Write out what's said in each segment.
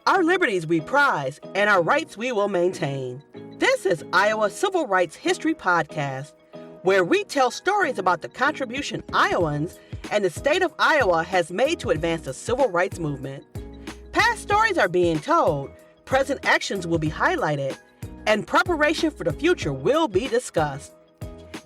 Our liberties we prize, and our rights we will maintain. This is Iowa Civil Rights History Podcast, where we tell stories about the contribution Iowans and the state of Iowa has made to advance the civil rights movement. Past stories are being told, present actions will be highlighted, and preparation for the future will be discussed.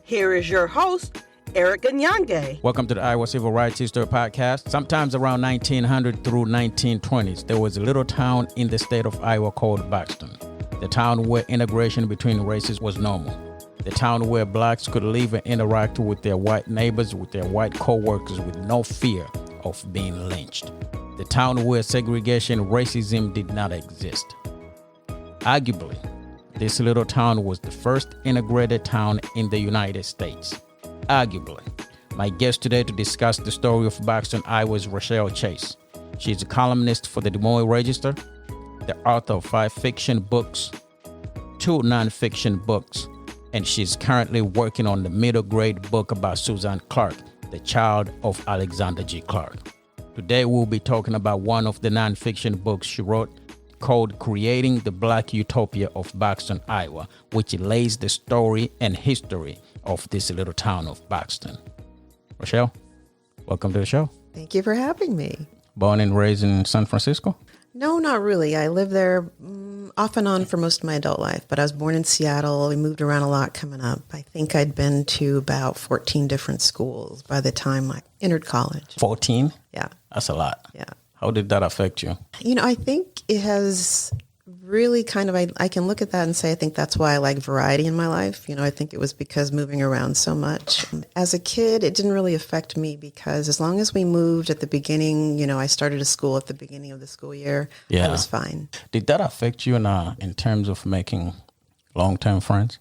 Here is your host, Eric Ganyange. Welcome to the Iowa Civil Rights History Podcast. Sometimes around 1900 through 1920s, there was a little town in the state of Iowa called Buxton, the town where integration between races was normal, the town where blacks could live and interact with their white neighbors, with their white co-workers with no fear of being lynched, the town where segregation and racism did not exist. Arguably, this little town was the first integrated town in the United States. Arguably. My guest today to discuss the story of Buxton, Iowa is Rachelle Chase. She's a columnist for the Des Moines Register, the author of 5 fiction books, 2 nonfiction books, and she's currently working on the middle grade book about Susan Clark, the child of Alexander G. Clark. Today we'll be talking about one of the nonfiction books she wrote called Creating the Black Utopia of Buxton, Iowa, which lays the story and history of this little town of Buxton. Rachelle, welcome to the show. Thank you for having me. Born and raised in San Francisco? No, not really. I lived there off and on for most of my adult life, but I was born in Seattle. We moved around a lot coming up. I think I'd been to about 14 different schools by the time I entered college. 14? Yeah. That's a lot. Yeah. How did that affect you? You know, I think it has really kind of, I can look at that and say, I think that's why I like variety in my life. You know, I think it was because moving around so much. As a kid, it didn't really affect me because as long as we moved at the beginning, you know, I started a school at the beginning of the school year. Yeah. I was fine. Did that affect you in terms of making long-term friends?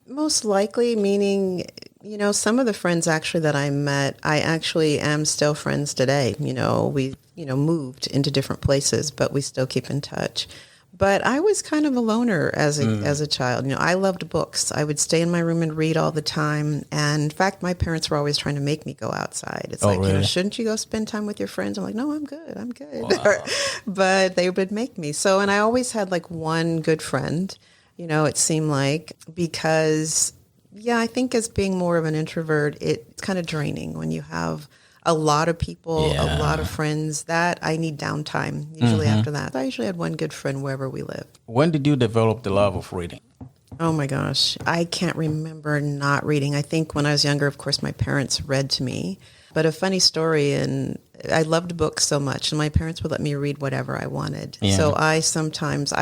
Most likely, meaning, you know, some of the friends actually that I met, I actually am still friends today. You know, we, moved into different places, but we still keep in touch. But I was kind of a loner as a child. You know, I loved books. I would stay in my room and read all the time. And in fact, my parents were always trying to make me go outside. It's really? Shouldn't you go spend time with your friends? I'm like, no, I'm good. Wow. But they would make me. So, and I always had like one good friend, you know, it seemed like, because, yeah, I think as being more of an introvert, it's kind of draining when you have a lot of people, a lot of friends. That I need downtime usually after that. I usually had one good friend wherever we lived. When did you develop the love of reading? Oh my gosh, I can't remember not reading. I think when I was younger, of course, my parents read to me. But a funny story, and I loved books so much, and my parents would let me read whatever I wanted. Yeah. So I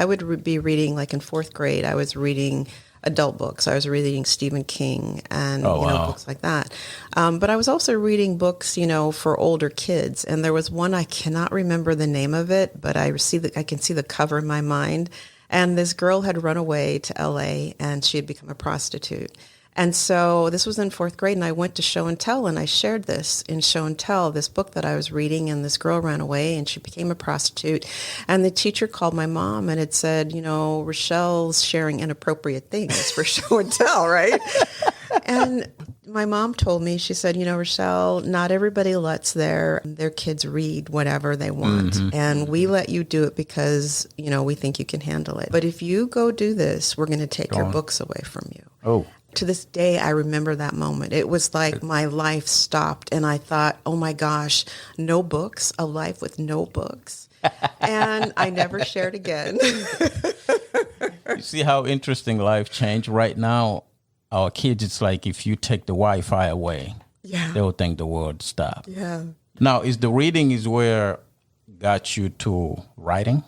would be reading, like in 4th grade, I was reading adult books. I was reading Stephen King and books like that. But I was also reading books, for older kids. And there was one, I cannot remember the name of it, but I can see the cover in my mind. And this girl had run away to LA and she had become a prostitute. And so this was in 4th grade, and I went to show and tell, and I shared this in show and tell, this book that I was reading, and this girl ran away and she became a prostitute. And the teacher called my mom and it said, Rachelle's sharing inappropriate things for show and tell, right? And my mom told me, she said, Rachelle, not everybody lets their kids read whatever they want. Mm-hmm. And we let you do it because, we think you can handle it. But if you go do this, we're going to take your books away from you. Oh. To this day, I remember that moment. It was like my life stopped, and I thought, oh my gosh, no books, a life with no books. And I never shared again. You see how interesting life changed? Right now, our kids, it's like if you take the Wi-Fi away, they'll think the world stopped. Yeah. Now, is the reading is where got you to writing?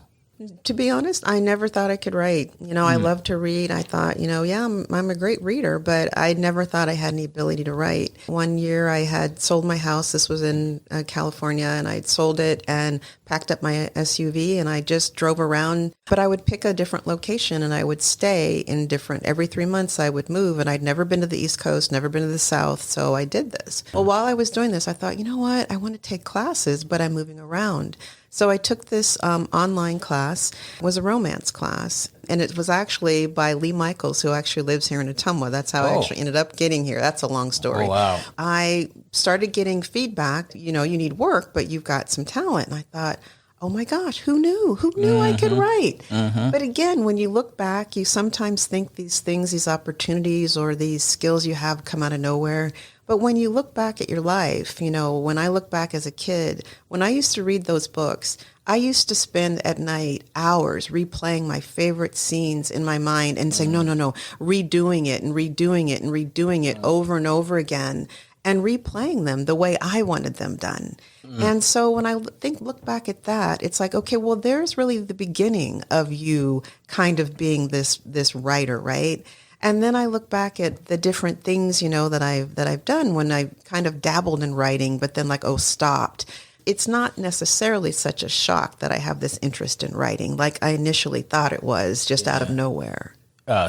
To be honest, I never thought I could write. I love to read. I thought, I'm a great reader, but I never thought I had any ability to write. One year I had sold my house. This was in California, and I'd sold it and packed up my SUV, and I just drove around. But I would pick a different location, and I would stay in every 3 months I would move, and I'd never been to the East Coast, never been to the South, so I did this. Well, while I was doing this, I thought, you know what? I want to take classes, but I'm moving around. So I took this online class. It was a romance class, and it was actually by Lee Michaels, who actually lives here in Ottumwa. That's how I actually ended up getting here. That's a long story. Oh, wow. I started getting feedback, you need work, but you've got some talent. And I thought, oh my gosh, who knew? Who knew I could write? But again, when you look back, you sometimes think these things, these opportunities or these skills you have come out of nowhere. But when you look back at your life, when I look back as a kid, when I used to read those books, I used to spend at night hours replaying my favorite scenes in my mind and saying, no, redoing it and redoing it and redoing it over and over again and replaying them the way I wanted them done. And so when I look back at that, it's like, okay, well, there's really the beginning of you kind of being this writer, right? And then I look back at the different things, that I've done when I kind of dabbled in writing, but then stopped. It's not necessarily such a shock that I have this interest in writing like I initially thought it was, just out of nowhere.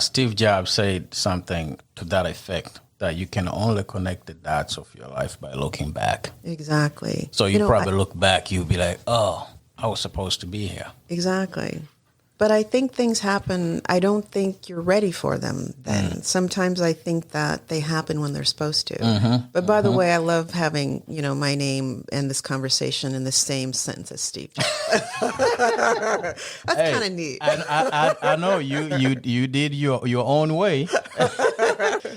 Steve Jobs said something to that effect, that you can only connect the dots of your life by looking back. Exactly. So you probably look back, you'll be like, oh, I was supposed to be here. Exactly. But I think things happen. I don't think you're ready for them then. Sometimes I think that they happen when they're supposed to. But by the way, I love having, my name and this conversation in the same sentence as Steve. That's kind of neat. I know you did your own way.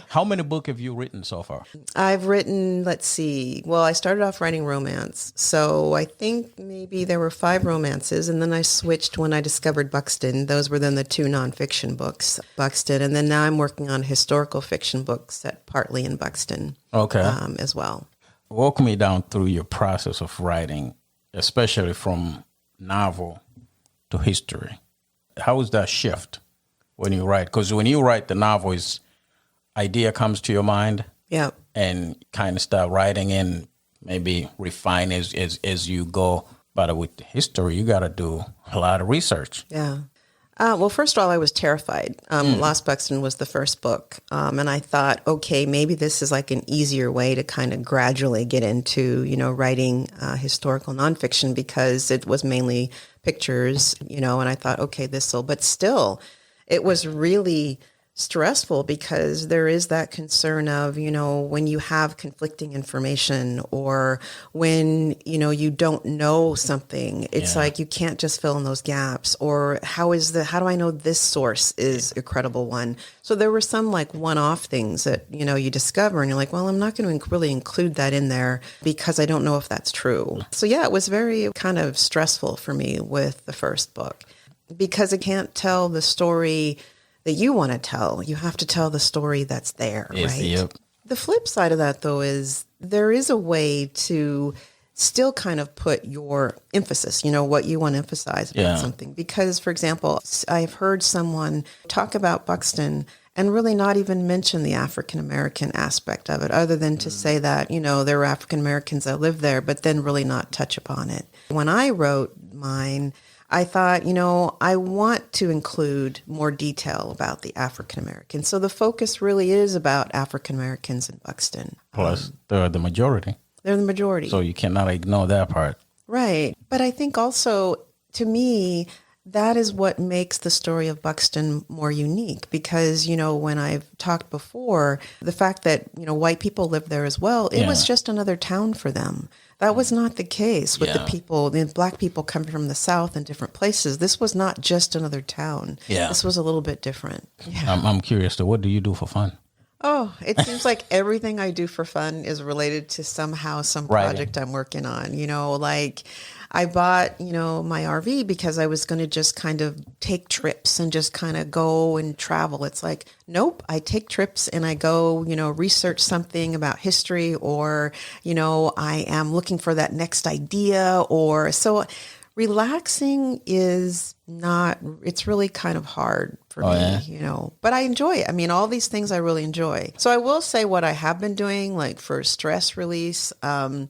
How many books have you written so far? I've written, let's see. Well, I started off writing romance. So I think maybe there were 5 romances. And then I switched when I discovered Buxton. Those were then the 2 nonfiction books, Buxton. And then now I'm working on historical fiction books set partly in Buxton as well. Walk me down through your process of writing, especially from novel to history. How is that shift when you write? Because when you write the novel, idea comes to your mind, and kind of start writing and maybe refine as you go. But with history, you got to do a lot of research. Yeah. Well, first of all, I was terrified. Lost Buxton was the first book. And I thought, okay, maybe this is like an easier way to kind of gradually get into, writing historical nonfiction, because it was mainly pictures, and I thought, okay, but still, it was really stressful because there is that concern of, when you have conflicting information or when, you don't know something, it's like you can't just fill in those gaps. Or how do I know this source is a credible one? So there were some one-off things that, you discover and you're like, well, I'm not going to really include that in there because I don't know if that's true. So yeah, it was very kind of stressful for me with the first book because it can't tell the story that you want to tell. You have to tell the story that's there, right? Yep. The flip side of that, though, is there is a way to still kind of put your emphasis, what you want to emphasize about something. Because, for example, I've heard someone talk about Buxton and really not even mention the African-American aspect of it, other than to say that, there were African-Americans that lived there, but then really not touch upon it. When I wrote mine, I thought, I want to include more detail about the African Americans. So the focus really is about African Americans in Buxton. Plus, they're the majority. They're the majority. So you cannot ignore that part. Right. But I think also, to me, that is what makes the story of Buxton more unique because, when I've talked before, the fact that, white people lived there as well, it was just another town for them. That was not the case with the Black people coming from the South and different places. This was not just another town. Yeah. This was a little bit different. Yeah. I'm curious, though, what do you do for fun? Oh, it seems like everything I do for fun is related to some project I'm working on. I bought, my RV because I was going to just kind of take trips and just kind of go and travel. It's like, nope, I take trips and I go, research something about history or, I am looking for that next idea so relaxing is not, it's really kind of hard for me, but I enjoy it. I mean, all these things I really enjoy. So I will say what I have been doing, for stress release, I've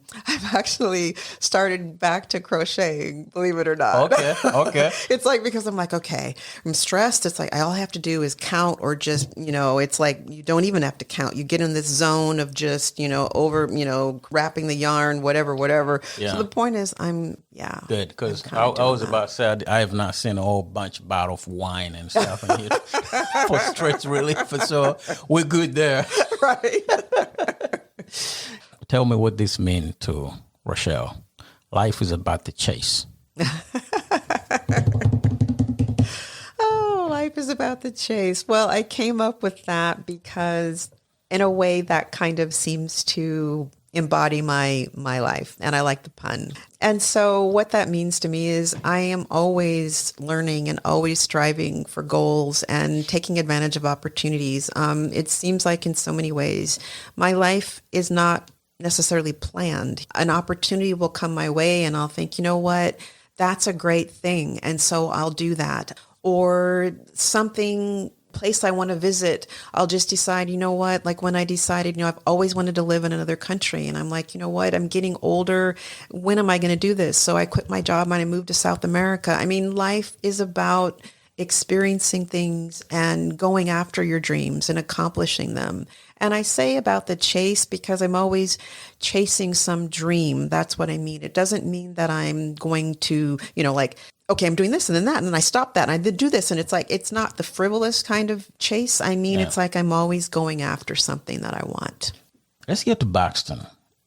actually started back to crocheting, believe it or not. Okay. It's because I'm okay, I'm stressed. It's all I have to do is count or just, it's you don't even have to count. You get in this zone of just, over, wrapping the yarn, whatever. Yeah. So the point is good, because I was about to say, I have not seen a whole bunch of bottle of wine and stuff in here for stress relief, so we're good there. Right. Tell me what this means to Rachelle. Life is about the chase. Oh, life is about the chase. Well, I came up with that because in a way that kind of seems to embody my life, and I like the pun. And so what that means to me is I am always learning and always striving for goals and taking advantage of opportunities. It seems like in so many ways, my life is not necessarily planned. An opportunity will come my way and I'll think, you know what, that's a great thing. And so I'll do that. Or something place I want to visit, I'll just decide, you know what, like when I decided, you know, I've always wanted to live in another country. And I'm like, you know what, I'm getting older. When am I going to do this? So I quit my job and I moved to South America. I mean, life is about experiencing things and going after your dreams and accomplishing them. And I say about the chase because I'm always chasing some dream. That's what I mean. It doesn't mean that I'm going to, you know, like, okay, I'm doing this and then that, and then I stop that and I did do this. And it's like, it's not the frivolous kind of chase. I mean, It's like I'm always going after something that I want. Let's get to Buxton.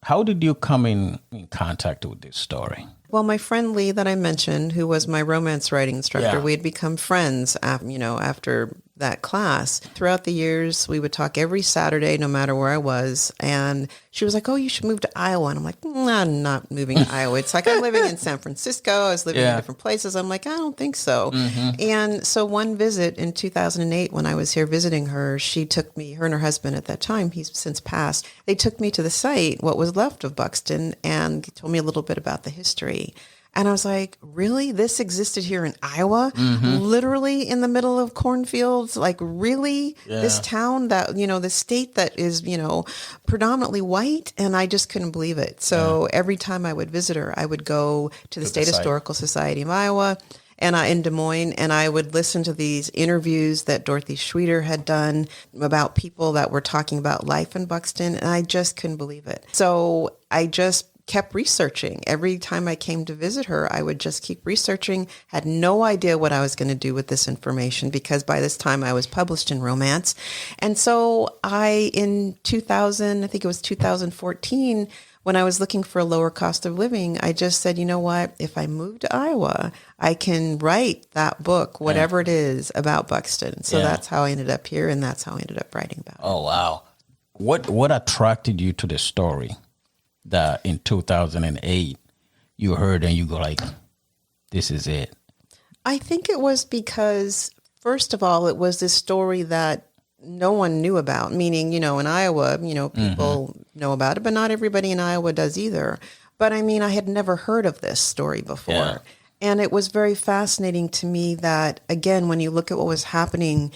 How did you come in contact with this story? Well, my friend Lee that I mentioned, who was my romance writing instructor, Yeah. we had become friends, after that class. Throughout the years, we would talk every Saturday, no matter where I was. And she was like, oh, you should move to Iowa. And I'm like, I'm not moving to Iowa. It's like I'm living in San Francisco. I was living in different places. I'm like, I don't think so. And so one visit in 2008, when I was here visiting her, she took me, her and her husband at that time, he's since passed, they took me to the site, what was left of Buxton, and told me a little bit about the history. And I was like, really? This existed here in Iowa? Literally in the middle of cornfields? Like, really? Yeah. This town that, you know, the state that is, you know, predominantly white? And I just couldn't believe it. So every time I would visit her, I would go to the State Historical Society of Iowa and in Des Moines, and I would listen to these interviews that Dorothy Schweeder had done about people that were talking about life in Buxton, and I just couldn't believe it. So I just kept researching. Every time I came to visit her, I would just keep researching, had no idea what I was going to do with this information because by this time I was published in romance. And so in 2000, I think it was 2014, when I was looking for a lower cost of living, I just said, you know what, if I move to Iowa, I can write that book, whatever it is, about Buxton. So that's how I ended up here, and that's how I ended up writing about it. Oh, wow. What attracted you to the story that in 2008 you heard and you go like, this is it? I think it was because, first of all, it was this story that no one knew about, meaning, you know, in Iowa, you know, people know about it, but not everybody in Iowa does either. But I mean, I had never heard of this story before. Yeah. And it was very fascinating to me that, again, when you look at what was happening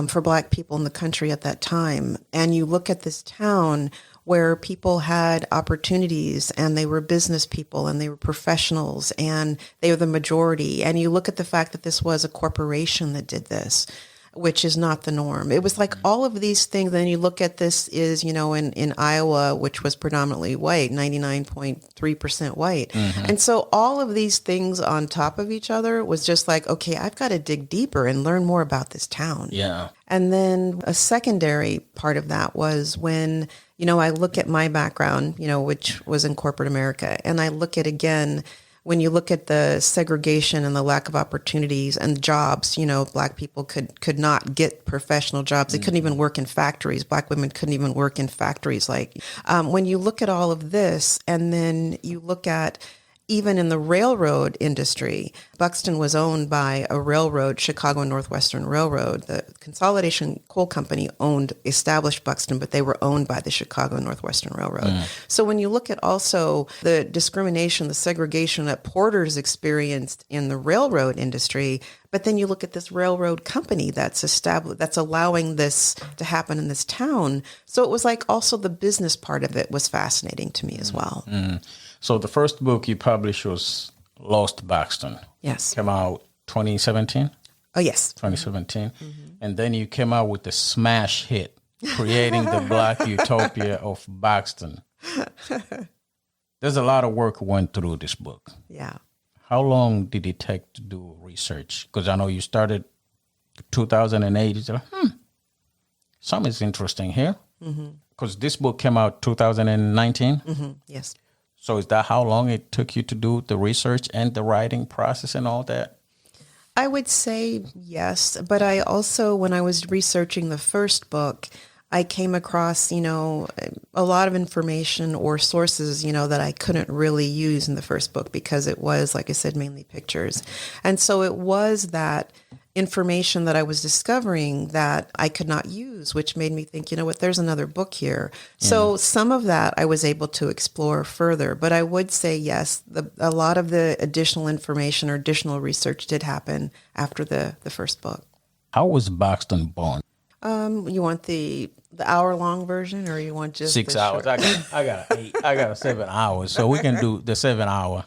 for Black people in the country at that time, and you look at this town where people had opportunities and they were business people and they were professionals and they were the majority. And you look at the fact that this was a corporation that did this, which is not the norm. It was like all of these things. Then you look at this is, you know, in Iowa, which was predominantly white, 99.3% white. And so all of these things on top of each other was just like, okay, I've got to dig deeper and learn more about this town. Yeah. And then a secondary part of that was when, you know, I look at my background, you know, which was in corporate America, and I look at, again, when you look at the segregation and the lack of opportunities and jobs, you know, Black people could not get professional jobs. They couldn't even work in factories. Black women couldn't even work in factories. Like when you look at all of this, and then you look at even in the railroad industry, Buxton was owned by a railroad, Chicago and Northwestern Railroad. The Consolidation Coal Company established Buxton, but they were owned by the Chicago and Northwestern Railroad. So when you look at also the discrimination, the segregation that porters experienced in the railroad industry, but then you look at this railroad company that's established, that's allowing this to happen in this town. So it was like also the business part of it was fascinating to me as well. So the first book you published was Lost Buxton. Yes. Came out 2017? Oh, yes. 2017. And then you came out with the smash hit, Creating the Black Utopia of Buxton. There's a lot of work went through this book. Yeah. How long did it take to do research? Because I know you started 2008. You said, something's interesting here. Because this book came out 2019. Yes. So is that how long it took you to do the research and the writing process and all that? I would say yes, but I also, when I was researching the first book, I came across, a lot of information or sources, that I couldn't really use in the first book because it was, like I said, mainly pictures. And so it was that information that I was discovering that I could not use, which made me think, there's another book here. So some of that I was able to explore further, but I would say yes, a lot of the additional information or additional research did happen after the first book. How was Buxton born? You want the hour-long version, or you want just 6 the hours? short- I got 7 hours, so we can do the 7 hour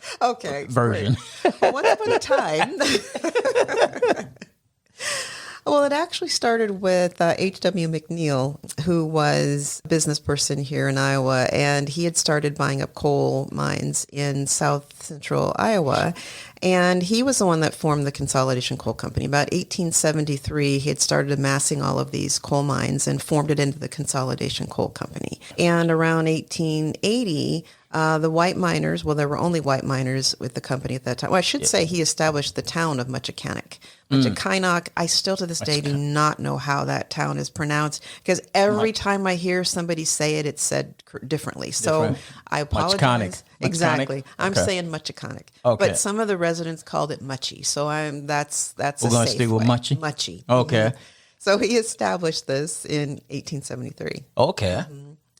version. Well, once upon a time. Well, it actually started with H.W. McNeil, who was a business person here in Iowa, and he had started buying up coal mines in south central Iowa. And he was the one that formed the Consolidation Coal Company. About 1873, he had started amassing all of these coal mines and formed it into the Consolidation Coal Company. And around 1880, the white miners, well, there were only white miners with the company at that time. Well, I should say he established the town of Michiganic. Michiganic, I still to this day do not know how that town is pronounced because every time I hear somebody say it, it's said differently. So I apologize. Exactly. I'm saying Michiganic. Okay. But some of the residents called it Muchie. So that's We're going to stick with Muchie? Muchie. Okay. Mm-hmm. So he established this in 1873. Okay.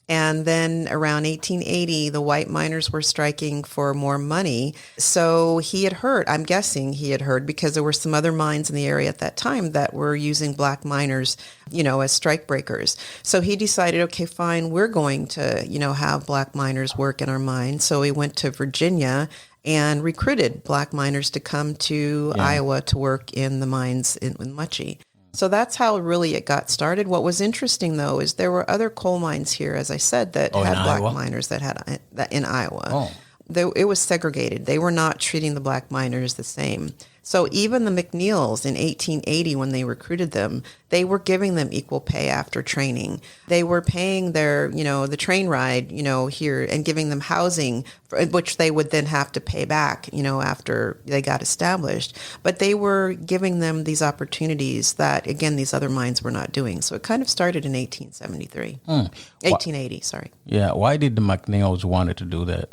And then around 1880, the white miners were striking for more money. So he had heard, I'm guessing he had heard, because there were some other mines in the area at that time that were using black miners, as strike breakers. So he decided, okay, fine, we're going to, have black miners work in our mines. So he went to Virginia and recruited black miners to come to Iowa to work in the mines in Muchie. So that's how really it got started. What was interesting, though, is there were other coal mines here, as I said, that had black miners that had that in Iowa. It was segregated. They were not treating the black miners the same. So even the McNeils in 1880, when they recruited them, they were giving them equal pay after training. They were paying their, the train ride, here and giving them housing, which they would then have to pay back, after they got established. But they were giving them these opportunities that, again, these other mines were not doing. So it kind of started in 1873, 1880, sorry. Yeah. Why did the McNeils wanted to do that?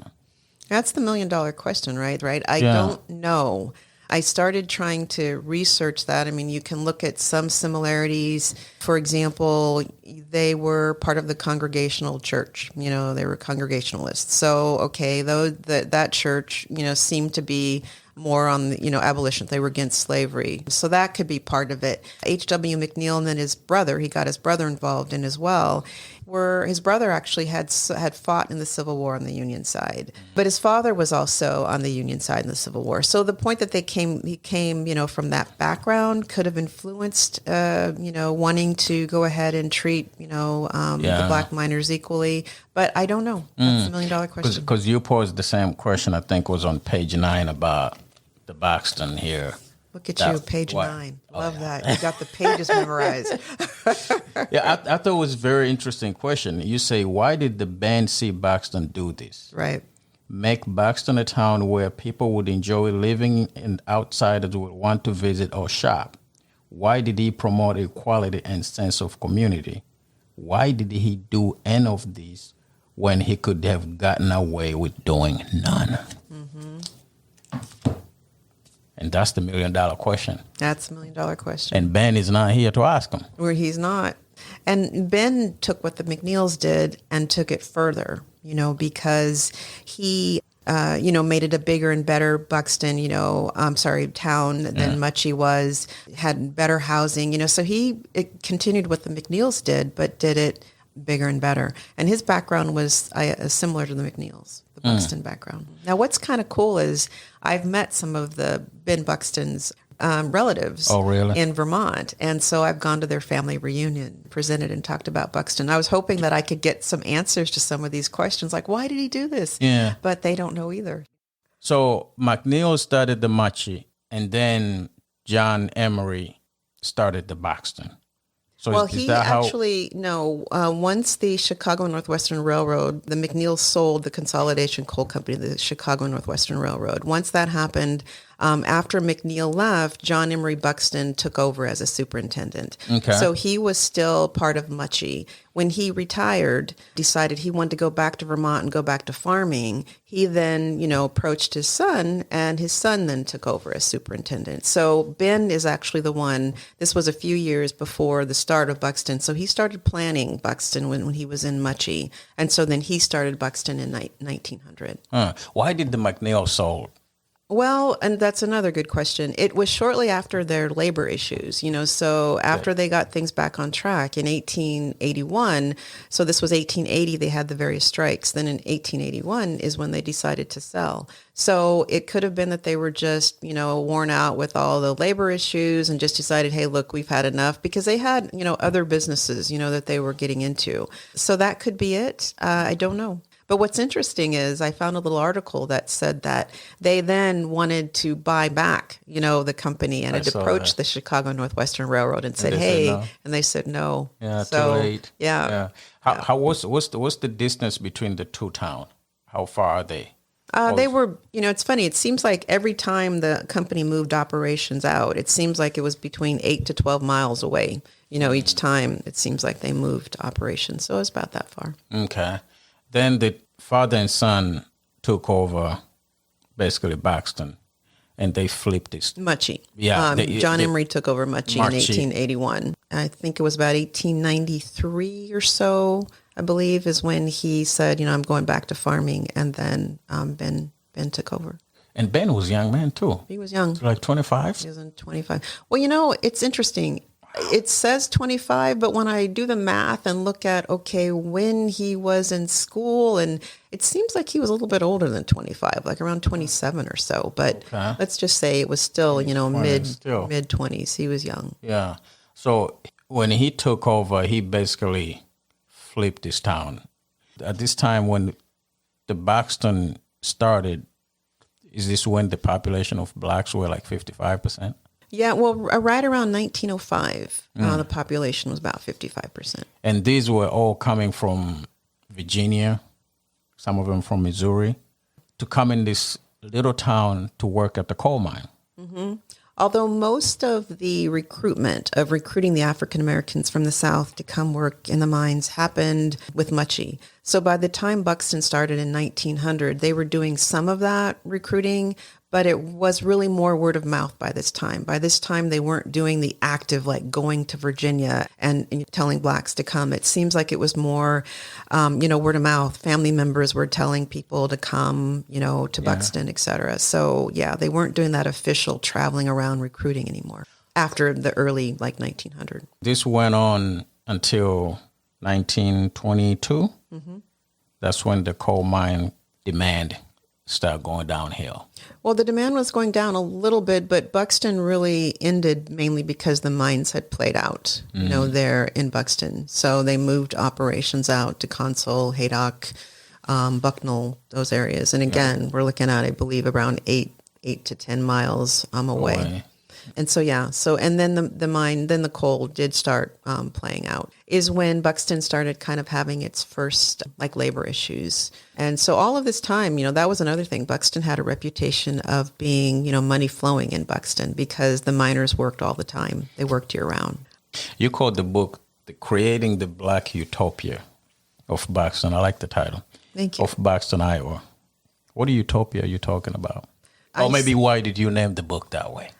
That's the $1 million question, right? I don't know. I started trying to research that. I mean, you can look at some similarities. For example, they were part of the Congregational Church. They were Congregationalists. So, okay, though that church, seemed to be more on the, abolition. They were against slavery. So that could be part of it. H.W. McNeil and then his brother, he got his brother involved in as well, where his brother actually had fought in the Civil War on the Union side. But his father was also on the Union side in the Civil War. So the point that he came, from that background could have influenced, wanting to go ahead and treat, the black miners equally. But I don't know. That's the $1 million question. Because you posed the same question, I think was on page 9 about the Buxton here. Look at you, page 9. Love that. You got the pages memorized. I thought it was a very interesting question. You say, why did the band see Buxton do this? Right. Make Buxton a town where people would enjoy living and outsiders would want to visit or shop. Why did he promote equality and sense of community? Why did he do any of these when he could have gotten away with doing none? And that's the $1 million question. That's the $1 million question. And Ben is not here to ask him. Where he's not. And Ben took what the McNeils did and took it further, because he, made it a bigger and better Buxton, town than Muchie was, had better housing, so it continued what the McNeils did, but did it bigger and better. And his background was similar to the McNeils, the Buxton background. Now, what's kind of cool is I've met some of the Ben Buxton's relatives in Vermont. And so I've gone to their family reunion, presented and talked about Buxton. I was hoping that I could get some answers to some of these questions, like, why did he do this? Yeah. But they don't know either. So McNeil started the Muchie, and then John Emery started the Buxton. So Well, is he that how? actually, no, once the Chicago Northwestern Railroad, the McNeil sold the Consolidation Coal Company, the Chicago Northwestern Railroad. Once that happened, after McNeil left, John Emery Buxton took over as a superintendent. Okay. So he was still part of Muchie. When he retired, decided he wanted to go back to Vermont and go back to farming, he then, approached his son, and his son then took over as superintendent. So Ben is actually the one, this was a few years before the start of Buxton. So he started planning Buxton when he was in Muchie. And so then he started Buxton in 1900. Why did the McNeil sold? Well, and that's another good question. It was shortly after their labor issues, so after they got things back on track in 1881, so this was 1880, they had the various strikes. Then in 1881 is when they decided to sell. So it could have been that they were just, worn out with all the labor issues and just decided, hey, look, we've had enough, because they had, other businesses, that they were getting into. So that could be it. I don't know. But what's interesting is I found a little article that said that they then wanted to buy back, the company, and it approached the Chicago Northwestern Railroad and said, "Hey," no. And they said no. Yeah, so, too late. Yeah. What's the distance between the two towns? How far are they? They were, it's funny. It seems like every time the company moved operations out, it seems like it was between 8 to 12 miles away. Each time it seems like they moved operations. So it was about that far. Okay. Then the father and son took over basically Buxton, and they flipped this. Muchie. Yeah. John Emery took over Muchie in 1881. I think it was about 1893 or so, I believe, is when he said, I'm going back to farming. And then Ben took over. And Ben was a young man, too. He was young. Like 25? He was in 25. Well, it's interesting. It says 25, but when I do the math and look at, when he was in school, and it seems like he was a little bit older than 25, like around 27 or so. But let's just say it was still, mid 20s. He was young. Yeah. So when he took over, he basically flipped this town. At this time when the Buxton started, is this when the population of blacks were like 55%? Yeah, well, right around 1905, the population was about 55%. And these were all coming from Virginia, some of them from Missouri, to come in this little town to work at the coal mine. Mm-hmm. Although most of the recruiting the African Americans from the South to come work in the mines happened with Muchie. So by the time Buxton started in 1900, they were doing some of that recruiting, but it was really more word of mouth by this time. By this time, they weren't doing the active, like going to Virginia and telling blacks to come. It seems like it was more, word of mouth. Family members were telling people to come, to Buxton, et cetera. So, they weren't doing that official traveling around recruiting anymore after the early, 1900. This went on until 1922. Mm-hmm. That's when the coal mine demand started going downhill. Well, the demand was going down a little bit, but Buxton really ended mainly because the mines had played out, there in Buxton. So they moved operations out to Consul, Haydock, Bucknell, those areas. And again, we're looking at, I believe, around 8 to 10 miles away. And and then the coal did start playing out, is when Buxton started kind of having its first labor issues. And so all of this time, that was another thing. Buxton had a reputation of being, money flowing in Buxton because the miners worked all the time. They worked year round. You called the book Creating the Black Utopia of Buxton. I like the title. Thank you. Of Buxton, Iowa. What utopia are you talking about? Or maybe why did you name the book that way?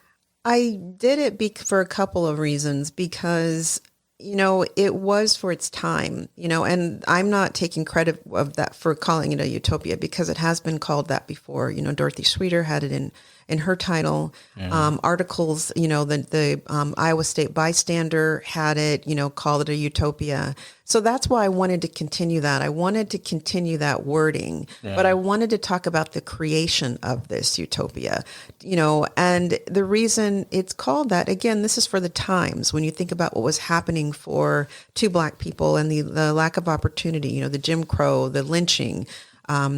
I did it for a couple of reasons, because, it was for its time, and I'm not taking credit of that for calling it a utopia, because it has been called that before. Dorothy Sweeter had it in her title. Articles, the Iowa State Bystander had it, called it a utopia. So that's why I wanted to continue that. I wanted to continue that wording, but I wanted to talk about the creation of this utopia, and the reason it's called that, again, this is for the times when you think about what was happening to Black people and the lack of opportunity, the Jim Crow, the lynching,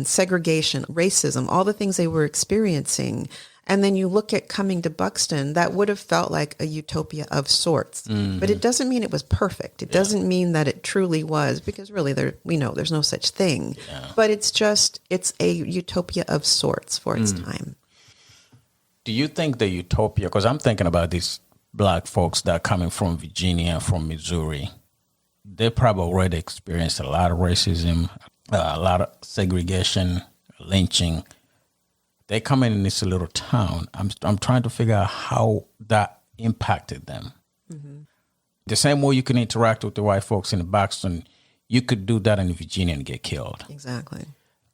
segregation, racism, all the things they were experiencing. And then you look at coming to Buxton, that would have felt like a utopia of sorts. But it doesn't mean it was perfect. It doesn't mean that it truly was, because really we know there's no such thing. But it's a utopia of sorts for its time. Do you think the utopia, because I'm thinking about these Black folks that are coming from Virginia, from Missouri, they probably already experienced a lot of racism, a lot of segregation, lynching. They come in this little town. I'm trying to figure out how that impacted them. The same way you can interact with the white folks in Buxton, you could do that in Virginia and get killed. Exactly.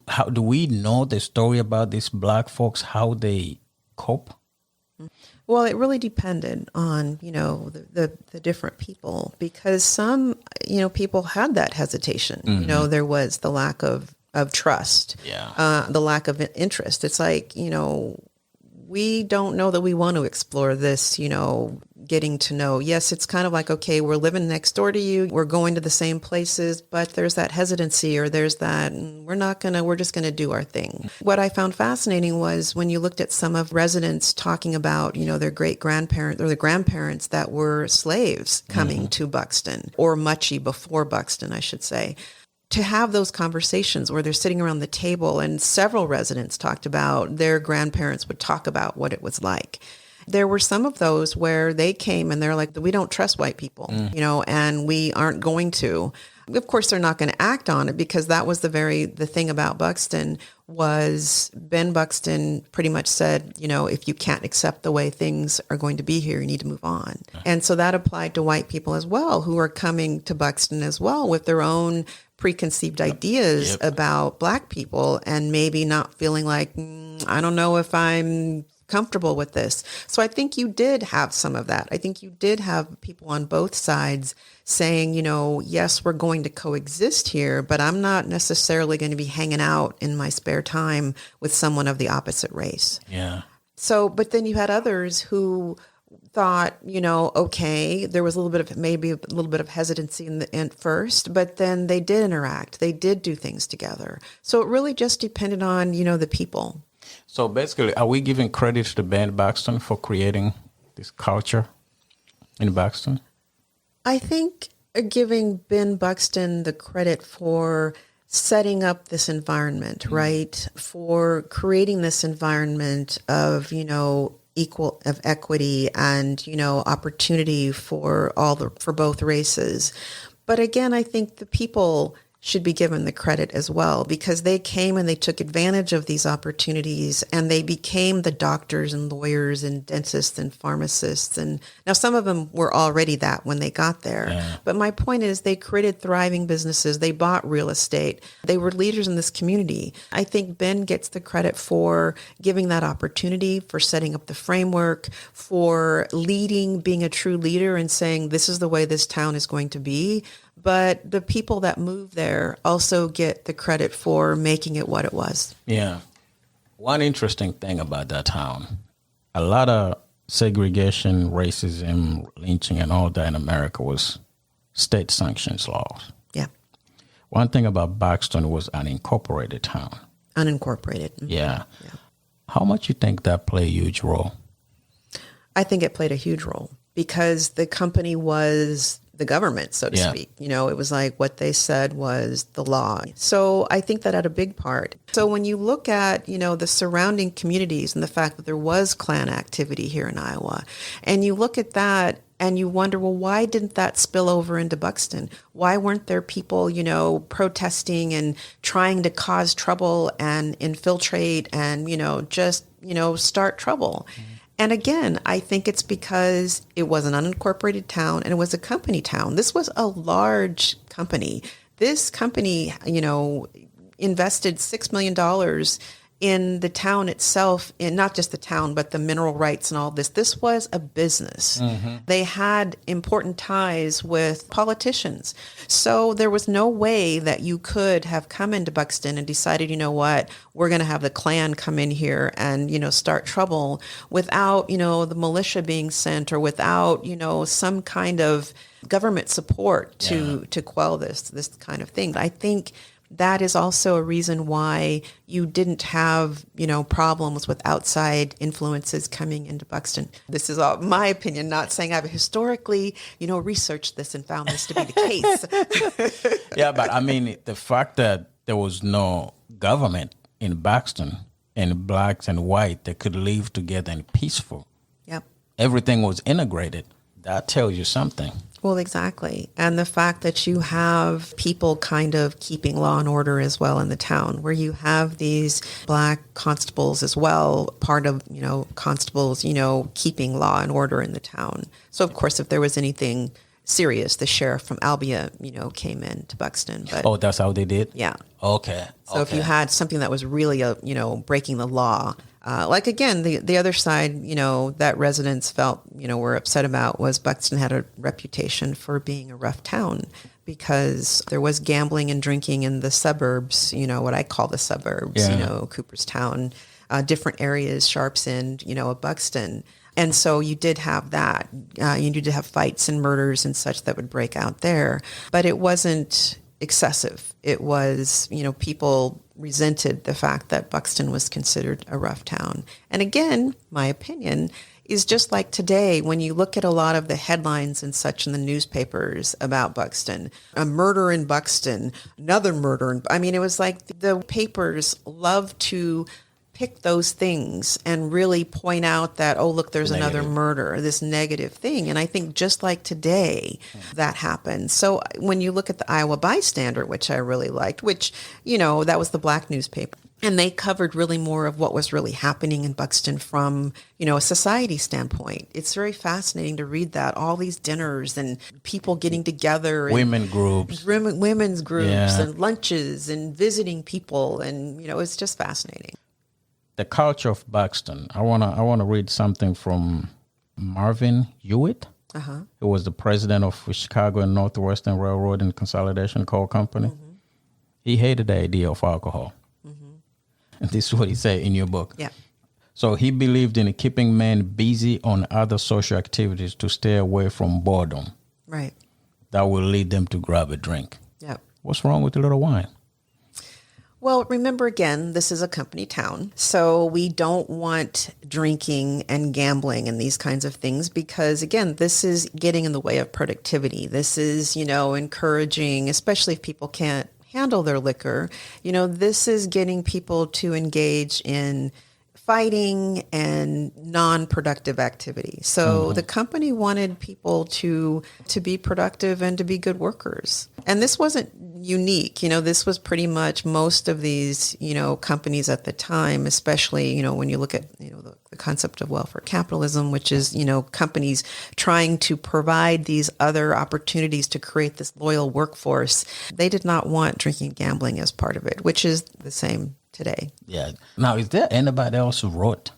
How do we know the story about these Black folks, how they cope? Well, it really depended on, the different people, because some, people had that hesitation. There was the lack of trust, the lack of interest. It's like, we don't know that we want to explore this, getting to know. Yes, it's kind of like, okay, we're living next door to you. We're going to the same places, but there's that hesitancy, or there's that, we're just going to do our thing. What I found fascinating was when you looked at some of residents talking about, their great grandparents or the grandparents that were slaves coming to Buxton, or Muchie before Buxton, I should say. To have those conversations where they're sitting around the table, and several residents talked about their grandparents would talk about what it was like. There were some of those where they came and they're like, we don't trust white people, and we aren't going to. Of course, they're not going to act on it, because that was the thing about Buxton was Ben Buxton pretty much said, if you can't accept the way things are going to be here, you need to move on. And so that applied to white people as well, who are coming to Buxton as well with their own preconceived ideas about Black people, and maybe not feeling like, I don't know if I'm comfortable with this. So I think you did have some of that. I think you did have people on both sides saying, yes, we're going to coexist here, but I'm not necessarily going to be hanging out in my spare time with someone of the opposite race. Yeah. So, but then you had others who thought, okay, there was maybe a little bit of hesitancy in the end first, but then they did interact. They did do things together. So it really just depended on, the people. So basically, are we giving credit to Ben Buxton for creating this culture in Buxton? I think giving Ben Buxton the credit for setting up this environment, right? For creating this environment of, of equity and, opportunity for both races. But again, I think the people should be given the credit as well, because they came and they took advantage of these opportunities, and they became the doctors and lawyers and dentists and pharmacists. And now some of them were already that when they got there. Yeah. But my point is, they created thriving businesses. They bought real estate. They were leaders in this community. I think Ben gets the credit for giving that opportunity, for setting up the framework, for leading, being a true leader and saying, this is the way this town is going to be. But the people that moved there also get the credit for making it what it was. Yeah. One interesting thing about that town, a lot of segregation, racism, lynching, and all that in America was state sanctions laws. Yeah. One thing about Buxton was an incorporated town. Unincorporated. Mm-hmm. Yeah. How much you think that played a huge role? I think it played a huge role, because the company was the government, so to speak. It was like what they said was the law. So I think that had a big part. So when you look at, the surrounding communities and the fact that there was Klan activity here in Iowa, and you look at that and you wonder, well, why didn't that spill over into Buxton? Why weren't there people, protesting and trying to cause trouble and infiltrate and, start trouble? Mm-hmm. And again, I think it's because it was an unincorporated town and it was a company town. This was a large company. This company, invested $6 million in the town itself, in not just the town, but the mineral rights and all this. This was a business. Mm-hmm. They had important ties with politicians. So there was no way that you could have come into Buxton and decided, we're going to have the Klan come in here and, start trouble without, the militia being sent, or without, some kind of government support to quell this kind of thing. I think that is also a reason why you didn't have, problems with outside influences coming into Buxton. This is all my opinion, not saying I've historically, researched this and found this to be the case. Yeah, but I mean, the fact that there was no government in Buxton and blacks and white that could live together and peaceful. Yep. Everything was integrated. That tells you something. Well, exactly. And the fact that you have people kind of keeping law and order as well in the town, where you have these black constables as well, part of, constables, keeping law and order in the town. So, of course, if there was anything serious, the sheriff from Albia, came in to Buxton. But, that's how they did? Yeah. Okay. So if you had something that was really, breaking the law, like again, the other side, that residents felt, were upset about was Buxton had a reputation for being a rough town because there was gambling and drinking in the suburbs, what I call the suburbs, Cooperstown, different areas, Sharps End, of Buxton. And so you did have that. You did have fights and murders and such that would break out there, but it wasn't excessive. It was, people resented the fact that Buxton was considered a rough town. And again, my opinion is just like today, when you look at a lot of the headlines and such in the newspapers about Buxton, a murder in Buxton, another murder. It was like the papers love to pick those things and really point out that, oh, look, there's another murder, this negative thing. And I think just like today, that happened. So when you look at the Iowa Bystander, which I really liked, which, that was the black newspaper, and they covered really more of what was really happening in Buxton from, a society standpoint. It's very fascinating to read that, all these dinners and people getting together. And women's groups and lunches and visiting people. And, it's just fascinating. The culture of Buxton. I wanna read something from Marvin Hewitt, who was the president of Chicago and Northwestern Railroad and Consolidation Coal Company. Mm-hmm. He hated the idea of alcohol. Mm-hmm. And this is what he said in your book. Yeah. So he believed in keeping men busy on other social activities to stay away from boredom. Right. That will lead them to grab a drink. Yeah. What's wrong with a little wine? Well, remember again, this is a company town, so we don't want drinking and gambling and these kinds of things because, again, this is getting in the way of productivity. This is, encouraging, especially if people can't handle their liquor, this is getting people to engage in fighting and non-productive activity. So the company wanted people to be productive and to be good workers. And this wasn't unique. This was pretty much most of these, companies at the time, especially, when you look at, the concept of welfare capitalism, which is, companies trying to provide these other opportunities to create this loyal workforce. They did not want drinking and gambling as part of it, which is the same today. Yeah. Now, is there anybody else who wrote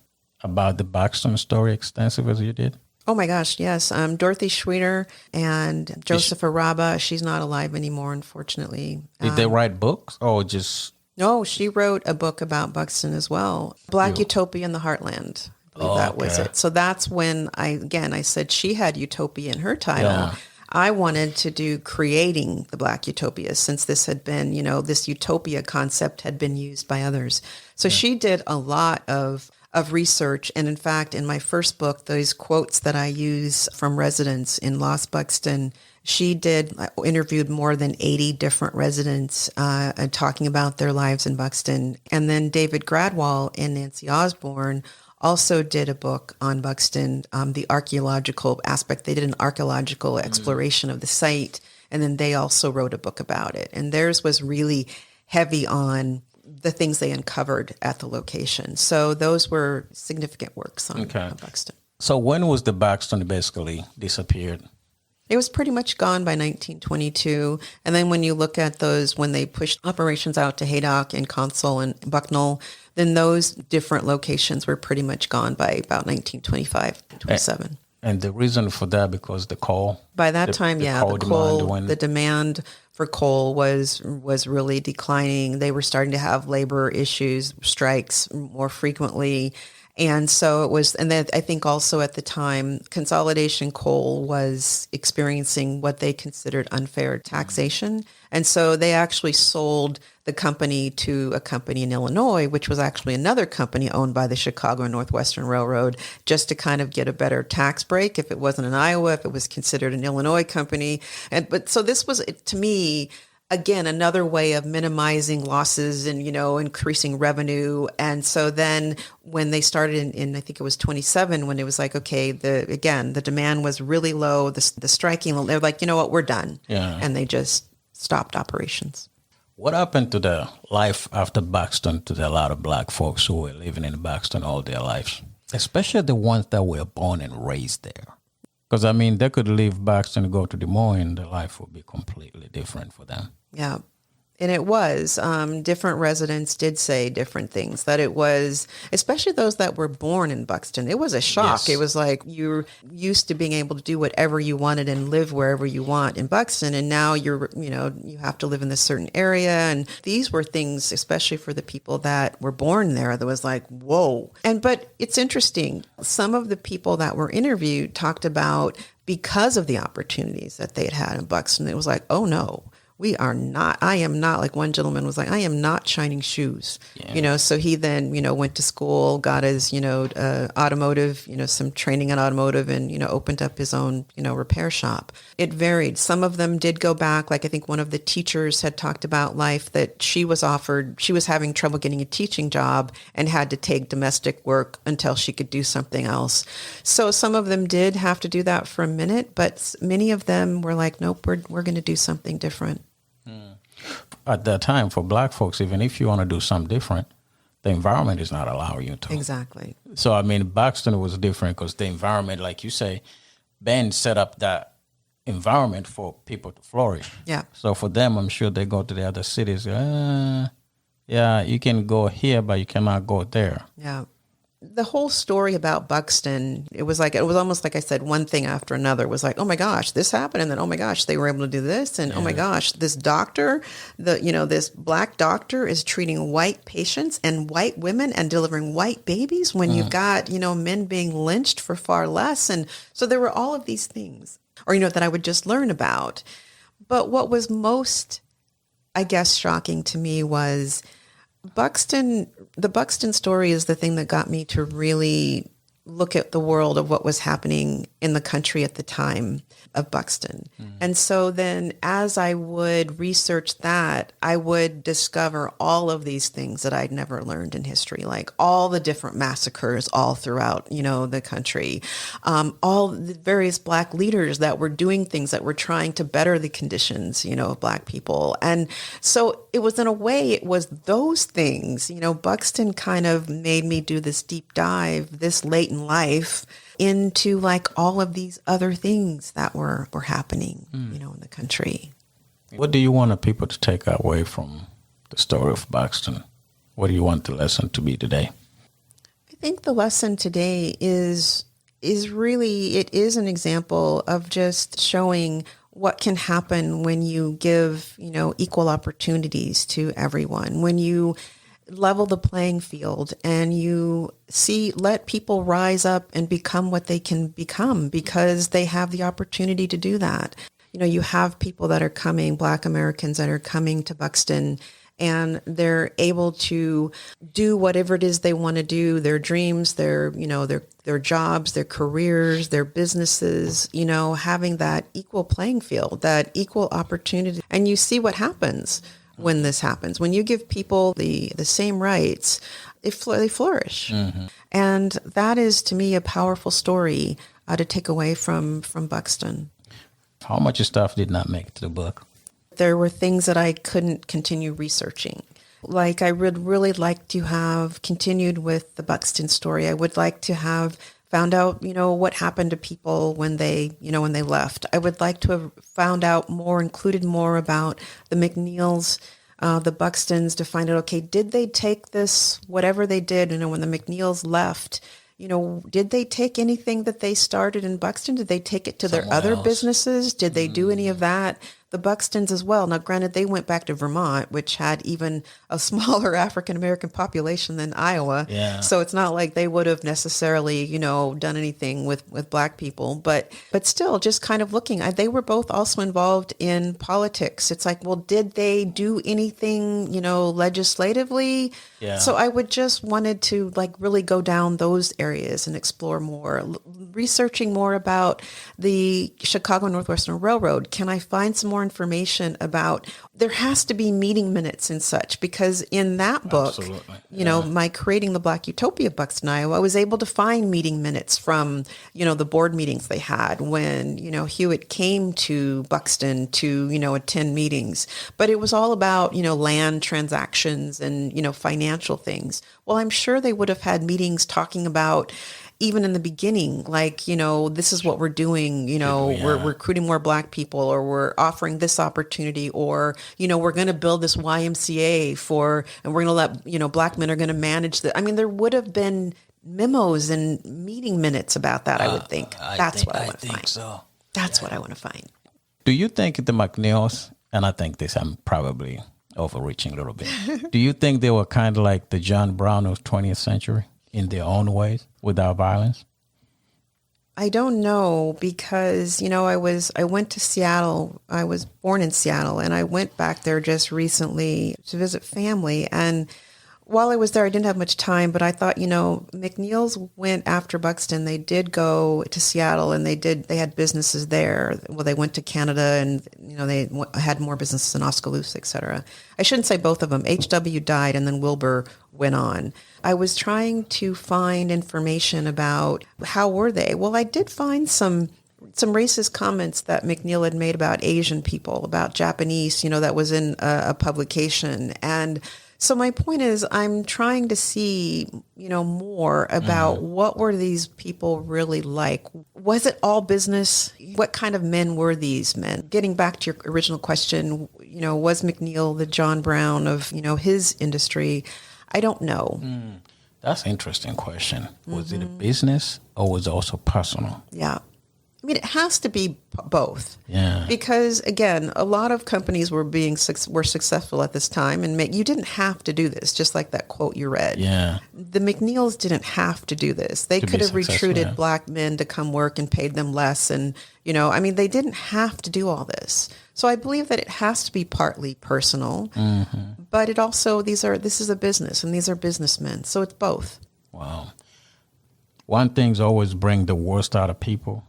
about the Buxton story extensive as you did? Oh my gosh, yes. Dorothy Schweiner and Joseph Araba. She's not alive anymore, unfortunately. Did they write books or just... No, she wrote a book about Buxton as well. Black Utopia in the Heartland. I believe that was it. So that's when I said she had Utopia in her title. Yeah. I wanted to do creating the Black Utopia since this had been, this Utopia concept had been used by others. So she did a lot of research. And in fact, in my first book, those quotes that I use from residents in Lost Buxton, she interviewed more than 80 different residents talking about their lives in Buxton. And then David Gradwell and Nancy Osborne also did a book on Buxton, the archaeological aspect. They did an archaeological exploration of the site, and then they also wrote a book about it. And theirs was really heavy on the things they uncovered at the location. So those were significant works on Buxton. So when was the Buxton basically disappeared? It was pretty much gone by 1922. And then when you look at those, when they pushed operations out to Haydock and Consul and Bucknell, then those different locations were pretty much gone by about 1925, 27. And the reason for that, because the coal? By that time, the demand for coal was really declining. They were starting to have labor issues, strikes more frequently. And so it was, and then I think also at the time, Consolidation Coal was experiencing what they considered unfair taxation. And so they actually sold the company to a company in Illinois, which was actually another company owned by the Chicago and Northwestern Railroad, just to kind of get a better tax break if it wasn't in Iowa, if it was considered an Illinois company. But so this was, to me, again, another way of minimizing losses and, increasing revenue. And so then when they started in I think it was 27, when it was like, okay, the demand was really low, the striking, they're like, you know what, we're done. Yeah. And they just stopped operations. What happened to the life after Buxton to a lot of black folks who were living in Buxton all their lives, especially the ones that were born and raised there? Because, they could leave Buxton and go to Des Moines, their life would be completely different for them. Yeah. And it was, different residents did say different things, that it was, especially those that were born in Buxton, it was a shock. Yes. It was like you're used to being able to do whatever you wanted and live wherever you want in Buxton. And now you have to live in this certain area. And these were things, especially for the people that were born there, that was like, whoa. But it's interesting. Some of the people that were interviewed talked about, because of the opportunities that they had in Buxton, it was like, oh no. I am not, like one gentleman was like, I am not shining shoes, so he then, went to school, got his, automotive, some training in automotive and, opened up his own, repair shop. It varied. Some of them did go back. Like I think one of the teachers had talked about life that she was having trouble getting a teaching job and had to take domestic work until she could do something else. So some of them did have to do that for a minute, but many of them were like, nope, we're going to do something different. At that time, for black folks, even if you want to do something different, the environment is not allowing you to. Exactly. So, Buxton was different because the environment, like you say, Ben set up that environment for people to flourish. Yeah. So for them, I'm sure they go to the other cities. Yeah, you can go here, but you cannot go there. Yeah. The whole story about Buxton, it was almost like I said, one thing after another. It was like, oh my gosh, this happened. And then, oh my gosh, they were able to do this. And oh my gosh, this doctor, this black doctor is treating white patients and white women and delivering white babies when you've got, men being lynched for far less. And so there were all of these things, or, that I would just learn about. But what was most, I guess, shocking to me was the Buxton story is the thing that got me to really look at the world of what was happening in the country at the time of Buxton. And so then as I would research that, I would discover all of these things that I'd never learned in history, like all the different massacres all throughout, the country, all the various black leaders that were doing things that were trying to better the conditions, of black people. And so it was, in a way, it was those things, Buxton kind of made me do this deep dive this late in life into like all of these other things that were happening, in the country. What do you want the people to take away from the story of Buxton? What do you want the lesson to be today? I think the lesson today is really, it is an example of just showing what can happen when you give, equal opportunities to everyone, when you level the playing field and you let people rise up and become what they can become because they have the opportunity to do that. You have people that are coming, Black Americans that are coming to Buxton, and they're able to do whatever it is they want to do, their dreams, their jobs, their careers, their businesses, having that equal playing field, that equal opportunity. And you see what happens when this happens. When you give people the same rights, they flourish. Mm-hmm. And that is, to me, a powerful story to take away from Buxton. How much stuff did not make it to the book? There were things that I couldn't continue researching. Like, I would really like to have continued with the Buxton story. I would like to have found out, what happened to people when they left. I would like to have found out more, included more about the McNeils, the Buxtons, to find out, okay, did they take this, whatever they did, when the McNeils left, did they take anything that they started in Buxton? Did they take it to their other businesses? Did they do any of that? the Buxtons as well. Now, granted, they went back to Vermont, which had even a smaller African-American population than Iowa. Yeah. So it's not like they would have necessarily, done anything with Black people. But still, just kind of looking, they were both also involved in politics. It's like, well, did they do anything, legislatively? Yeah. So I would just wanted to really go down those areas and explore more, researching more about the Chicago Northwestern Railroad. Can I find some more information about, there has to be meeting minutes and such, because in that book, my Creating the Black Utopia, Buxton, Iowa, I was able to find meeting minutes from, the board meetings they had when, Hewitt came to Buxton to, attend meetings. But it was all about, land transactions and, financial things. Well, I'm sure they would have had meetings talking about, even in the beginning, this is what we're doing, we're recruiting more Black people, or we're offering this opportunity, or, we're going to build this YMCA and we're going to let, Black men are going to manage the, there would have been memos and meeting minutes about that, I would think. That's what I want to find. So. That's what I want to find. Do you think the McNeils, and I think this, I'm probably overreaching a little bit, do you think they were kind of like the John Brown of 20th century in their own ways without violence? I don't know, because, I went to Seattle. I was born in Seattle, and I went back there just recently to visit family. And while I was there, I didn't have much time, but I thought, McNeils went after Buxton. They did go to Seattle, and they had businesses there. Well, they went to Canada, and, they had more businesses in Oskaloosa, et cetera. I shouldn't say both of them. H.W. died, and then Wilbur went on. I was trying to find information about how were they. Well, I did find some racist comments that McNeil had made about Asian people, about Japanese, that was in a publication. And so my point is, I'm trying to see, more about what were these people really like? Was it all business? What kind of men were these men? Getting back to your original question, was McNeil the John Brown of, his industry? I don't know. That's an interesting question. Was it a business, or was it also personal? Yeah. It has to be both. Yeah. Because, again, a lot of companies were successful at this time, and you didn't have to do this, just like that quote you read. Yeah. The McNeils didn't have to do this. They could have recruited Black men to come work and paid them less. And, they didn't have to do all this. So I believe that it has to be partly personal, but it also, this is a business, and these are businessmen. So it's both. Wow. One thing's always bring the worst out of people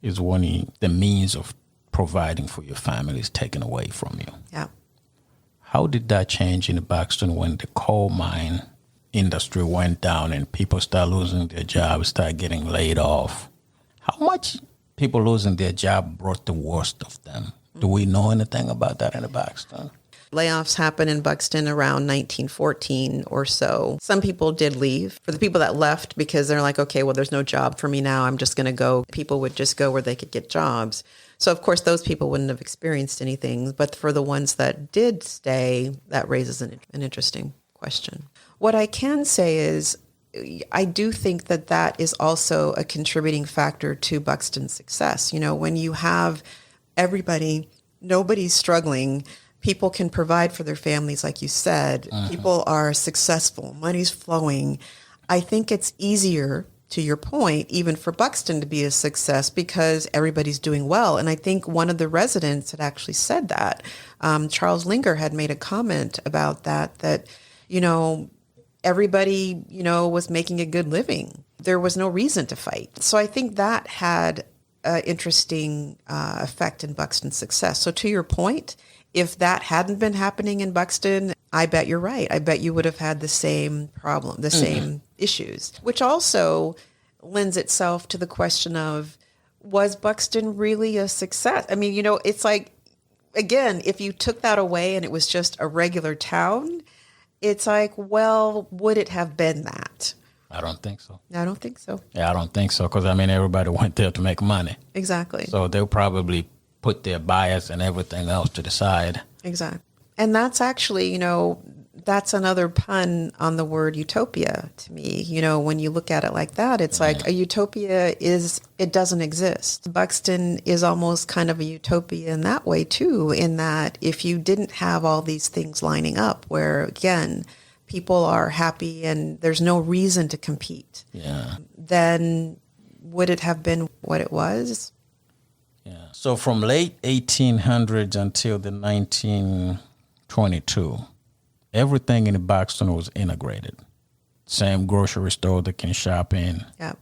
is when the means of providing for your family is taken away from you. Yeah. How did that change in Buxton when the coal mine industry went down and people start losing their jobs, start getting laid off? How much people losing their job brought the worst of them? Do we know anything about that in the Buxton? Layoffs happened in Buxton around 1914 or so. Some people did leave. For the people that left, because they're like, okay, well, there's no job for me now, I'm just going to go. People would just go where they could get jobs. So, of course, those people wouldn't have experienced anything. But for the ones that did stay, that raises an interesting question. What I can say is, I do think that is also a contributing factor to Buxton's success. When you have nobody's struggling, people can provide for their families, like you said. People are successful. Money's flowing. I think it's easier, to your point, even for Buxton to be a success because everybody's doing well. And I think one of the residents had actually said that. Charles Linger had made a comment about that, everybody, was making a good living. There was no reason to fight. So I think that had an interesting effect in Buxton's success. So to your point, if that hadn't been happening in Buxton, I bet you're right. I bet you would have had the same problem, the same issues, which also lends itself to the question of, was Buxton really a success? It's like, again, if you took that away and it was just a regular town, it's like, well, would it have been that? I don't think so. I don't think so. Yeah, I don't think so, because, everybody went there to make money. Exactly. So they'll probably put their bias and everything else to the side. Exactly. And that's actually, that's another pun on the word utopia to me. You know, when you look at it like that, it's like a utopia it doesn't exist. Buxton is almost kind of a utopia in that way too, in that if you didn't have all these things lining up where, again, people are happy and there's no reason to compete, then would it have been what it was? Yeah. So from late 1800s until the 1922, everything in Buxton was integrated. Same grocery store they can shop in. Yep.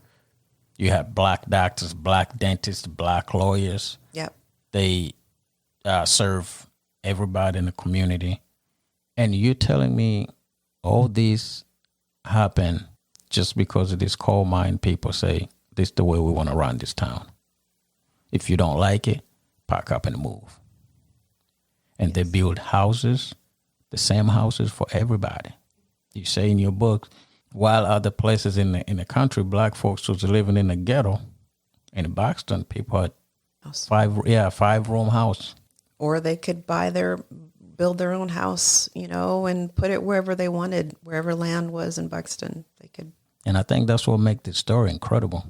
You have black doctors, black dentists, black lawyers. Yep. They serve everybody in the community. And you're telling me all these happen just because of this coal mine people say, this is the way we want to run this town. If you don't like it, pack up and move. And they build houses, the same houses for everybody. You say in your book, while other places in the country, black folks was living in the ghetto, in Buxton, people had 5-room house. Or they could build their own house, you know, and put it wherever they wanted, wherever land was in Buxton. They could. And I think that's what makes this story incredible.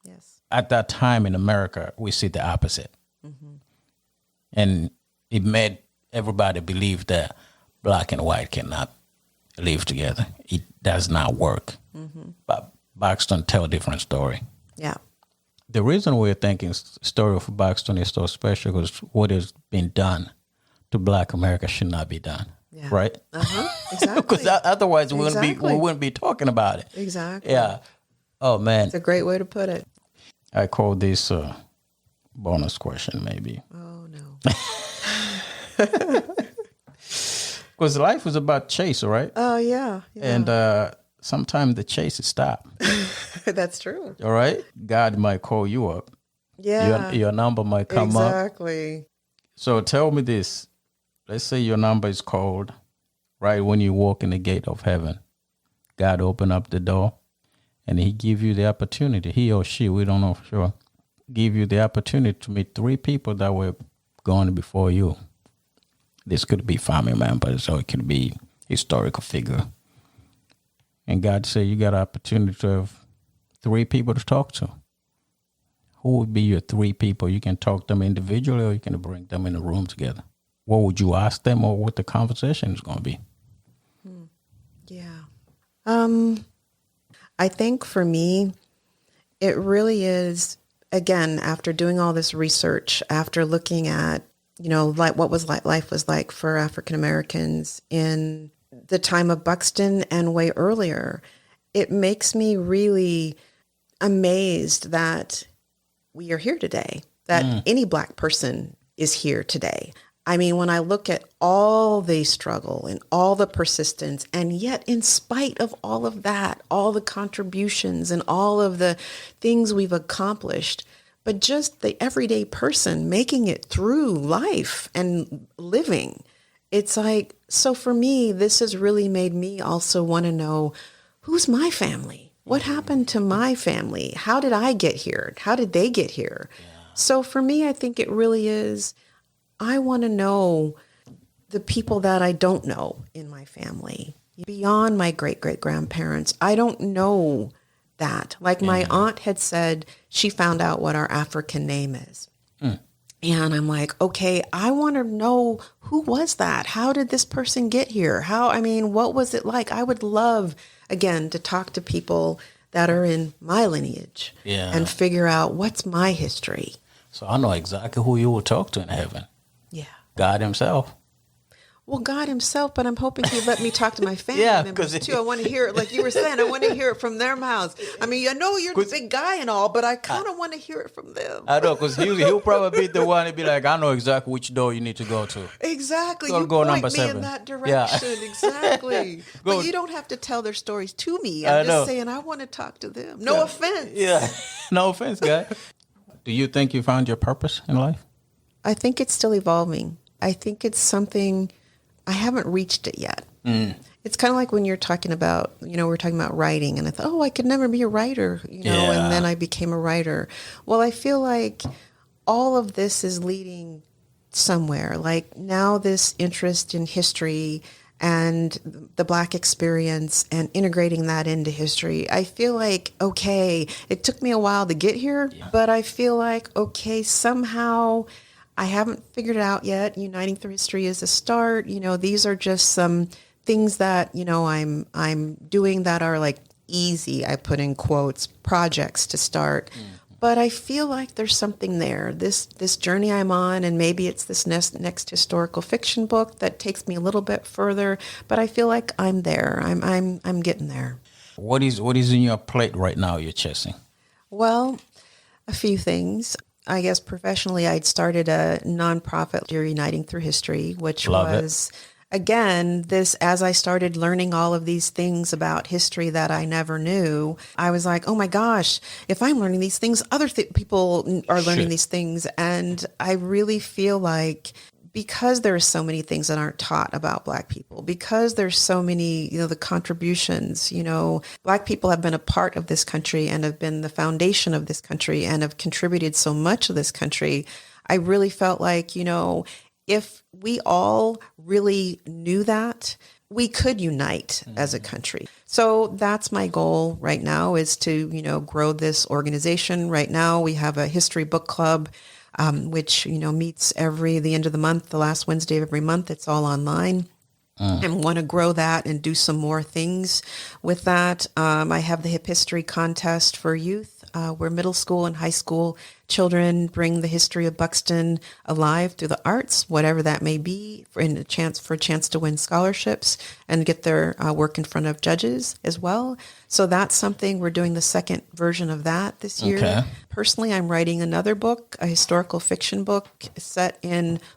Yes. At that time in America, we see the opposite. Mm-hmm. And it made everybody believe that black and white cannot live together. It does not work. Mm-hmm. But Buxton tell a different story. Yeah. The reason we're thinking story of Buxton is so special because what has been done to black America should not be done. Yeah. Right? Exactly. Because otherwise we wouldn't be talking about it. Exactly. Yeah. Oh, man. It's a great way to put it. I call this a bonus question, maybe. Oh, no. Because life is about chase, right? Oh, yeah. And sometimes the chase is stopped. That's true. All right? God might call you up. Yeah. Your number might come up. Exactly. So tell me this. Let's say your number is called right when you walk in the gate of heaven. God open up the door and he give you the opportunity. He or she, we don't know for sure. Give you the opportunity to meet 3 people that were gone before you. This could be family members or it could be historical figure. And God said you got an opportunity to have 3 people to talk to. Who would be your 3 people? You can talk to them individually or you can bring them in a room together. What would you ask them or what the conversation is going to be? Yeah. I think for me, it really is, again, after doing all this research, after looking at, you know, like what life was like for African Americans in the time of Buxton and way earlier, it makes me really amazed that we are here today, that any black person is here today. I mean, when I look at all the struggle and all the persistence, and yet in spite of all of that, all the contributions and all of the things we've accomplished, but just the everyday person making it through life and living, it's like, so for me, this has really made me also want to know, who's my family? What happened to my family? How did I get here? How did they get here? Yeah. So for me, I think it really is, I want to know the people that I don't know in my family. Beyond my great-great-grandparents, I don't know that. Like my aunt had said, she found out what our African name is. And I'm like, okay, I want to know, who was that? How did this person get here? What was it like? I would love, again, to talk to people that are in my lineage and figure out what's my history. So I know exactly who you will talk to in heaven. Yeah. God himself. Well, God himself, but I'm hoping he'd let me talk to my family members too. I want to hear it, like you were saying, I want to hear it from their mouths. I mean, I know you're the big guy and all, but I kind of want to hear it from them. I know, because he'll probably be the one to be like, I know exactly which door you need to go to. Exactly. So you go point number me 7. in that direction. Yeah. Exactly. But you don't have to tell their stories to me. I'm just saying I want to talk to them. No offense. Yeah. No offense, guy. Do you think you found your purpose in life? I think it's still evolving. I think it's something, I haven't reached it yet. It's kind of like when you're talking about, we're talking about writing, and I thought, I could never be a writer, and then I became a writer. Well, I feel like all of this is leading somewhere. Like now this interest in history and the Black experience and integrating that into history. I feel like, okay, it took me a while to get here, but I feel like, okay, somehow I haven't figured it out yet. Uniting through history is a start. These are just some things that, I'm doing that are like easy, I put in quotes, projects to start. But I feel like there's something there. This journey I'm on, and maybe it's this next historical fiction book that takes me a little bit further. But I feel like I'm there. I'm getting there. What is in your plate right now you're chasing? Well, a few things. I guess professionally, I'd started a nonprofit, Uniting Through History, which was, again, this, as I started learning all of these things about history that I never knew, I was like, oh my gosh, if I'm learning these things, other people are learning these things. And I really feel like, because there are so many things that aren't taught about Black people, because there's so many, the contributions, Black people have been a part of this country and have been the foundation of this country and have contributed so much to this country. I really felt like, if we all really knew that, we could unite as a country. So that's my goal right now, is to, grow this organization. Right now we have a history book club, which, meets the end of the month, the last Wednesday of every month. It's all online. And want to grow that and do some more things with that. I have the Hip History Contest for youth, where middle school and high school children bring the history of Buxton alive through the arts, whatever that may be, for a chance to win scholarships and get their work in front of judges as well. So that's something. We're doing the second version of that this year. Okay. Personally, I'm writing another book, a historical fiction book set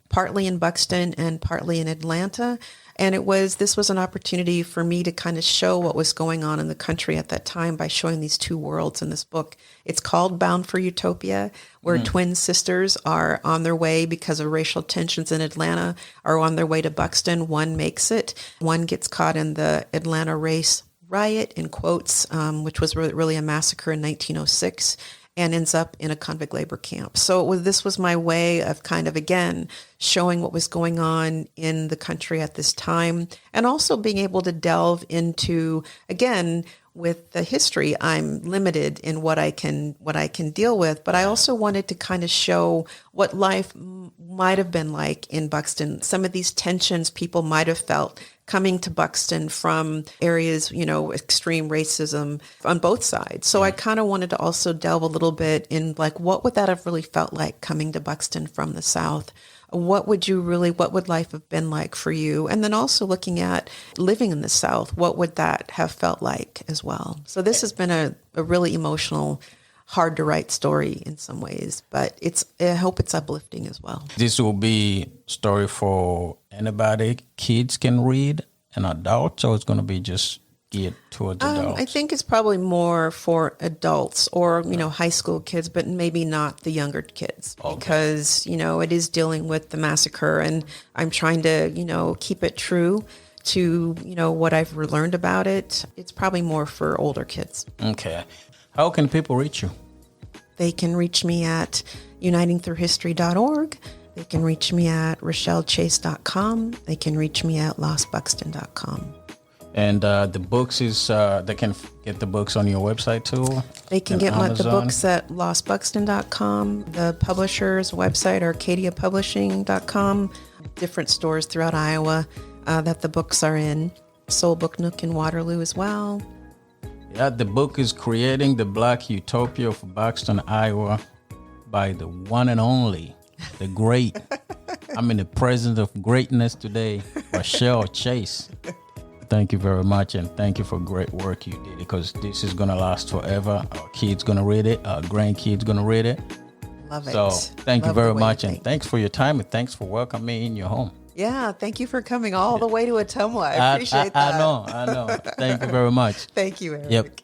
partly in Buxton and partly in Atlanta. And this was an opportunity for me to kind of show what was going on in the country at that time by showing these two worlds in this book. It's called Bound for Utopia, where twin sisters are on their way because of racial tensions in Atlanta, are on their way to Buxton. One makes it. One gets caught in the Atlanta race riot, in quotes, which was really a massacre in 1906. And ends up in a convict labor camp. So this was my way of kind of, again, showing what was going on in the country at this time, and also being able to delve into, again, with the history, I'm limited in what I can deal with, but I also wanted to kind of show what life might have been like in Buxton. Some of these tensions people might have felt coming to Buxton from areas, extreme racism on both sides. So I kind of wanted to also delve a little bit in, like, what would that have really felt like coming to Buxton from the South? What would life have been like for you? And then also looking at living in the South, what would that have felt like as well? So this has been a really emotional, hard to write story in some ways, but I hope it's uplifting as well. This will be story for anybody, kids can read, and adults, or it's going to be just geared towards adults? I think it's probably more for adults or, high school kids, but maybe not the younger kids, because, it is dealing with the massacre, and I'm trying to, keep it true to, what I've learned about it. It's probably more for older kids. Okay. How can people reach you? They can reach me at unitingthroughhistory.org. They can reach me at RachelleChase.com. They can reach me at lostbuxton.com. And the books they can get the books on your website too? They can get the books at lostbuxton.com. The publisher's website, arcadiapublishing.com. Different stores throughout Iowa that the books are in. Soul Book Nook in Waterloo as well. Yeah, the book is Creating the Black Utopia of Buxton, Iowa, by the one and only, the great. I'm in the presence of greatness today, Rachelle Chase. Thank you very much, and thank you for great work you did, because this is going to last forever. Our kids going to read it. Our grandkids going to read it. Love it. So thank you very much, and thanks for your time, and thanks for welcoming me in your home. Yeah, thank you for coming all the way to Ottumwa. I appreciate that. I know. Thank you very much. Thank you, Eric. Yep.